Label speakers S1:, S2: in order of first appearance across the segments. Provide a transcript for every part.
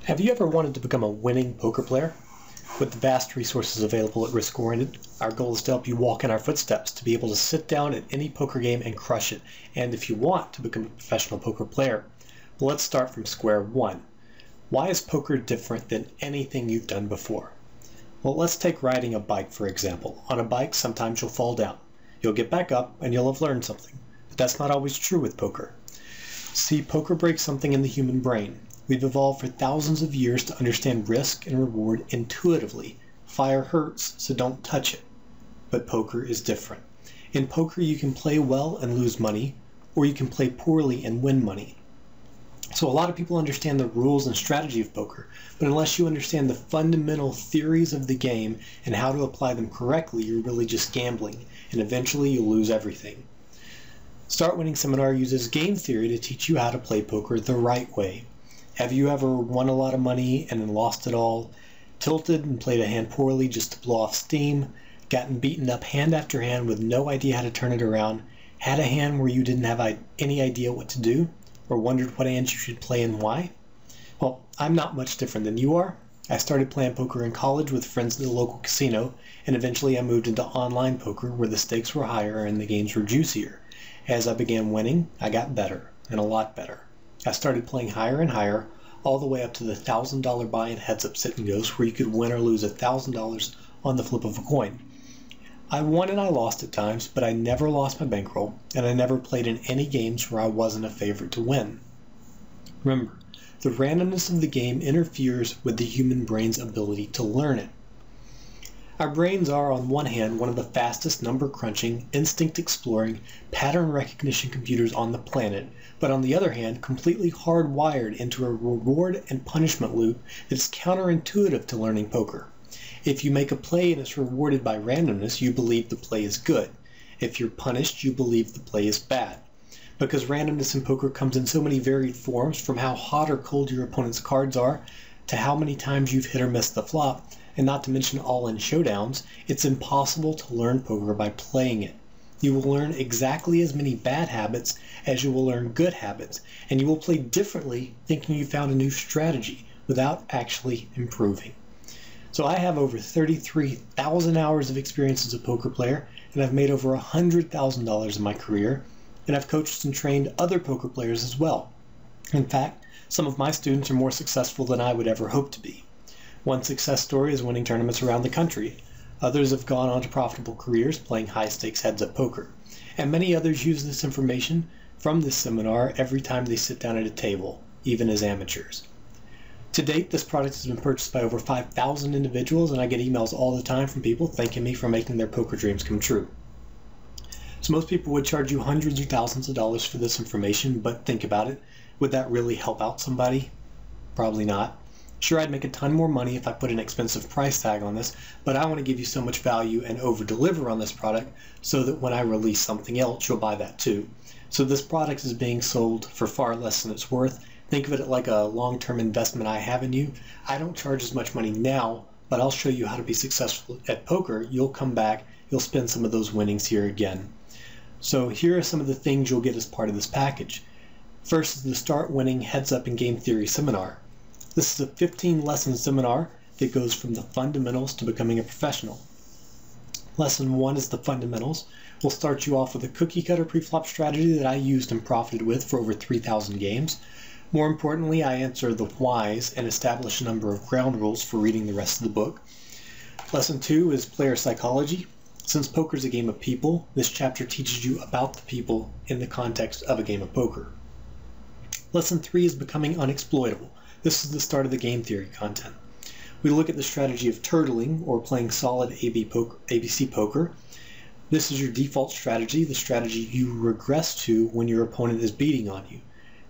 S1: Have you ever wanted to become a winning poker player? With the vast resources available at Risk Oriented, our goal is to help you walk in our footsteps, to be able to sit down at any poker game and crush it, and if you want, to become a professional poker player. But let's start from square one. Why is poker different than anything you've done before? Well, let's take riding a bike, for example. On a bike, sometimes you'll fall down. You'll get back up, and you'll have learned something. But that's not always true with poker. See, poker breaks something in the human brain. We've evolved for thousands of years to understand risk and reward intuitively. Fire hurts, so don't touch it. But poker is different. In poker, you can play well and lose money, or you can play poorly and win money. So a lot of people understand the rules and strategy of poker, but unless you understand the fundamental theories of the game and how to apply them correctly, you're really just gambling, and eventually you'll lose everything. Start Winning Seminar uses game theory to teach you how to play poker the right way. Have you ever won a lot of money and then lost it all, tilted and played a hand poorly just to blow off steam, gotten beaten up hand after hand with no idea how to turn it around, had a hand where you didn't have any idea what to do, or wondered what hands you should play and why? Well, I'm not much different than you are. I started playing poker in college with friends at the local casino, and eventually I moved into online poker where the stakes were higher and the games were juicier. As I began winning, I got better, and a lot better. I started playing higher and higher, all the way up to the $1,000 buy-in heads-up sit-and-goes where you could win or lose $1,000 on the flip of a coin. I won and I lost at times, but I never lost my bankroll, and I never played in any games where I wasn't a favorite to win. Remember, the randomness of the game interferes with the human brain's ability to learn it. Our brains are, on one hand, one of the fastest number-crunching, instinct-exploring, pattern recognition computers on the planet, but on the other hand, completely hardwired into a reward and punishment loop that's counterintuitive to learning poker. If you make a play and it's rewarded by randomness, you believe the play is good. If you're punished, you believe the play is bad. Because randomness in poker comes in so many varied forms, from how hot or cold your opponent's cards are, to how many times you've hit or missed the flop, and not to mention all-in showdowns, it's impossible to learn poker by playing it. You will learn exactly as many bad habits as you will learn good habits, and you will play differently thinking you found a new strategy without actually improving. So I have over 33,000 hours of experience as a poker player, and I've made over $100,000 in my career, and I've coached and trained other poker players as well. In fact, some of my students are more successful than I would ever hope to be. One success story is winning tournaments around the country. Others have gone on to profitable careers playing high-stakes heads-up poker. And many others use this information from this seminar every time they sit down at a table, even as amateurs. To date, this product has been purchased by over 5,000 individuals, and I get emails all the time from people thanking me for making their poker dreams come true. So most people would charge you hundreds or thousands of dollars for this information, but think about it. Would that really help out somebody? Probably not. Sure, I'd make a ton more money if I put an expensive price tag on this, but I want to give you so much value and over-deliver on this product so that when I release something else, you'll buy that too. So this product is being sold for far less than it's worth. Think of it like a long-term investment I have in you. I don't charge as much money now, but I'll show you how to be successful at poker. You'll come back, you'll spend some of those winnings here again. So here are some of the things you'll get as part of this package. First is the Start Winning Heads-Up and Game Theory Seminar. This is a 15-lesson seminar that goes from the fundamentals to becoming a professional. Lesson 1 is the fundamentals. We'll start you off with a cookie-cutter pre-flop strategy that I used and profited with for over 3,000 games. More importantly, I answer the whys and establish a number of ground rules for reading the rest of the book. Lesson 2 is player psychology. Since poker is a game of people, this chapter teaches you about the people in the context of a game of poker. Lesson 3 is becoming unexploitable. This is the start of the game theory content. We look at the strategy of turtling, or playing solid ABC poker. This is your default strategy, the strategy you regress to when your opponent is beating on you.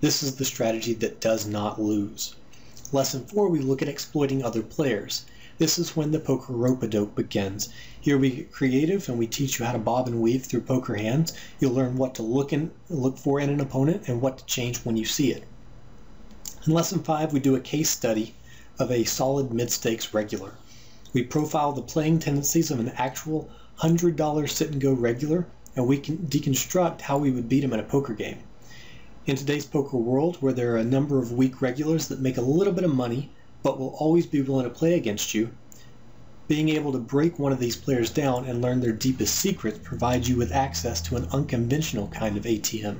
S1: This is the strategy that does not lose. Lesson 4, we look at exploiting other players. This is when the poker rope-a-dope begins. Here we get creative and we teach you how to bob and weave through poker hands. You'll learn what to look for in an opponent and what to change when you see it. In Lesson 5, we do a case study of a solid mid-stakes regular. We profile the playing tendencies of an actual $100 sit-and-go regular, and we can deconstruct how we would beat him in a poker game. In today's poker world, where there are a number of weak regulars that make a little bit of money but will always be willing to play against you. Being able to break one of these players down and learn their deepest secrets provides you with access to an unconventional kind of ATM.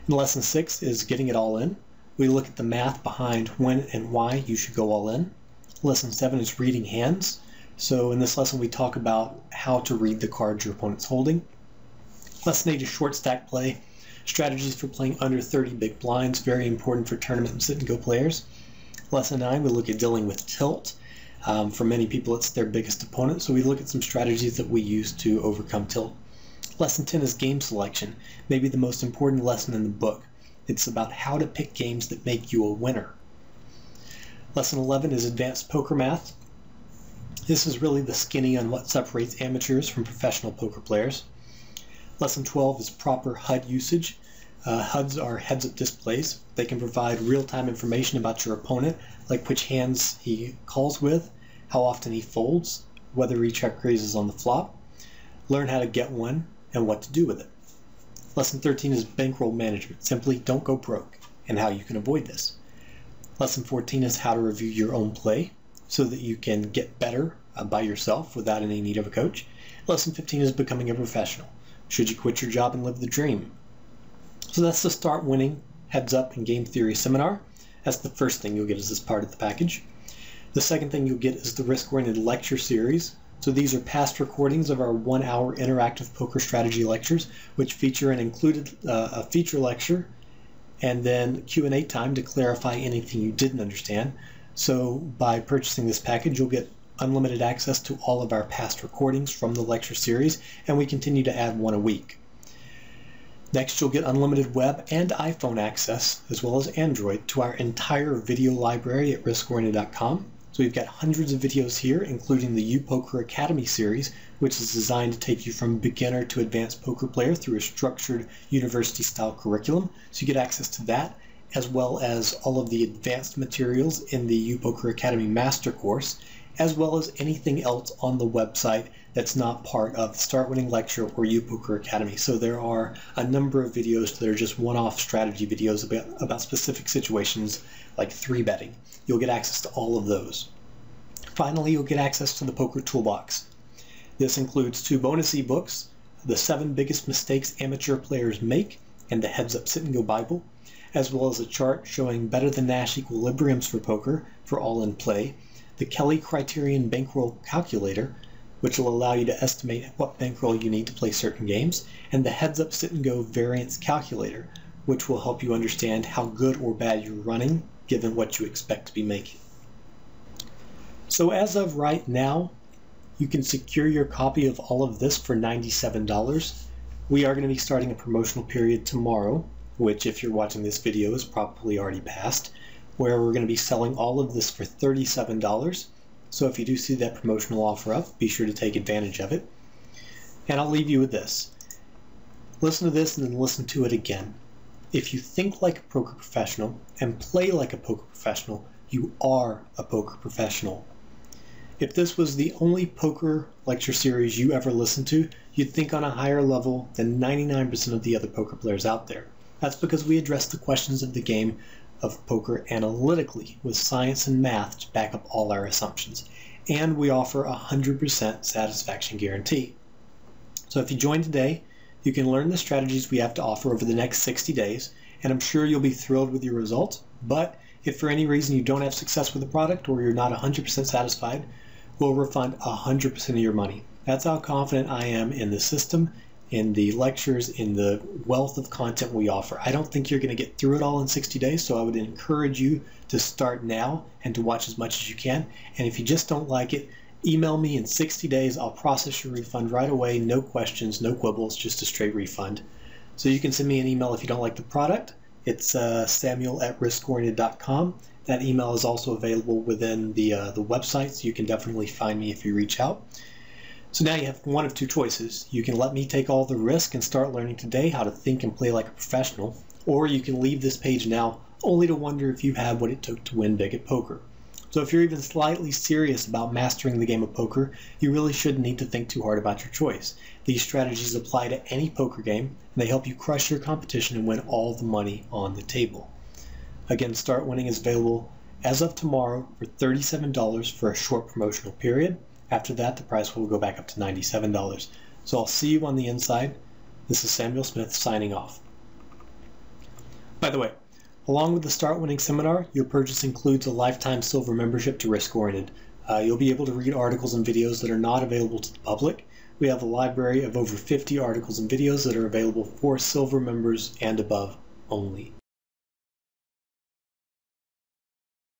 S1: And lesson 6 is getting it all in. We look at the math behind when and why you should go all in. Lesson 7 is reading hands. So in this lesson we talk about how to read the cards your opponent's holding. Lesson 8 is short stack play. Strategies for playing under 30 big blinds, very important for tournament and sit and go players. Lesson 9, we look at dealing with tilt. For many people, it's their biggest opponent, so we look at some strategies that we use to overcome tilt. Lesson 10 is game selection, maybe the most important lesson in the book. It's about how to pick games that make you a winner. Lesson 11 is advanced poker math. This is really the skinny on what separates amateurs from professional poker players. Lesson 12 is proper HUD usage. HUDs are heads-up displays. They can provide real-time information about your opponent, like which hands he calls with, how often he folds, whether he check raises on the flop. Learn how to get one and what to do with it. Lesson 13 is bankroll management. Simply don't go broke and how you can avoid this. Lesson 14 is how to review your own play so that you can get better by yourself without any need of a coach. Lesson 15 is becoming a professional. Should you quit your job and live the dream? So that's the Start Winning Heads Up and Game Theory seminar. That's the first thing you'll get as part of the package. The second thing you'll get is the Risk-Oriented Lecture Series. So these are past recordings of our 1-hour interactive poker strategy lectures, which feature an included a feature lecture and then Q&A time to clarify anything you didn't understand. So by purchasing this package, you'll get unlimited access to all of our past recordings from the lecture series, and we continue to add one a week. Next, you'll get unlimited web and iPhone access, as well as Android, to our entire video library at riskoriented.com. So we've got hundreds of videos here, including the UPoker Academy series, which is designed to take you from beginner to advanced poker player through a structured university-style curriculum. So you get access to that, as well as all of the advanced materials in the UPoker Academy Master Course, as well as anything else on the website that's not part of the Start Winning Lecture or UPoker Academy. So there are a number of videos that are just one-off strategy videos about specific situations like 3-betting. You'll get access to all of those. Finally, you'll get access to the Poker Toolbox. This includes 2 bonus ebooks, the 7 biggest mistakes amateur players make, and the Heads Up Sit and Go Bible, as well as a chart showing better than Nash equilibriums for poker for all in play, the Kelly Criterion Bankroll Calculator, which will allow you to estimate what bankroll you need to play certain games, and the Heads Up Sit and Go Variance Calculator, which will help you understand how good or bad you're running given what you expect to be making. So as of right now, you can secure your copy of all of this for $97. We are going to be starting a promotional period tomorrow, which if you're watching this video is probably already passed, where we're going to be selling all of this for $37. So if you do see that promotional offer up, be sure to take advantage of it. And I'll leave you with this. Listen to this and then listen to it again. If you think like a poker professional and play like a poker professional, you are a poker professional. If this was the only poker lecture series you ever listened to, you'd think on a higher level than 99% of the other poker players out there. That's because we address the questions of the game of poker analytically with science and math to back up all our assumptions. And we offer a 100% satisfaction guarantee. So if you join today, you can learn the strategies we have to offer over the next 60 days, and I'm sure you'll be thrilled with your results. But if for any reason you don't have success with the product or you're not 100% satisfied, we'll refund 100% of your money. That's how confident I am in the system, in the lectures, in the wealth of content we offer. I don't think you're going to get through it all in 60 days, so I would encourage you to start now and to watch as much as you can. And if you just don't like it, email me in 60 days. I'll process your refund right away. No questions, no quibbles, just a straight refund. So you can send me an email if you don't like the product. It's samuel@riskoriented.com. That email is also available within the website, so you can definitely find me if you reach out. So now you have one of 2 choices. You can let me take all the risk and start learning today how to think and play like a professional, or you can leave this page now only to wonder if you had what it took to win big at poker. So if you're even slightly serious about mastering the game of poker, you really shouldn't need to think too hard about your choice. These strategies apply to any poker game, and they help you crush your competition and win all the money on the table. Again, Start Winning is available as of tomorrow for $37 for a short promotional period. After that, the price will go back up to $97. So I'll see you on the inside. This is Samuel Smith signing off. By the way, along with the Start Winning seminar, your purchase includes a lifetime silver membership to Risk Oriented. You'll be able to read articles and videos that are not available to the public. We have a library of over 50 articles and videos that are available for silver members and above only.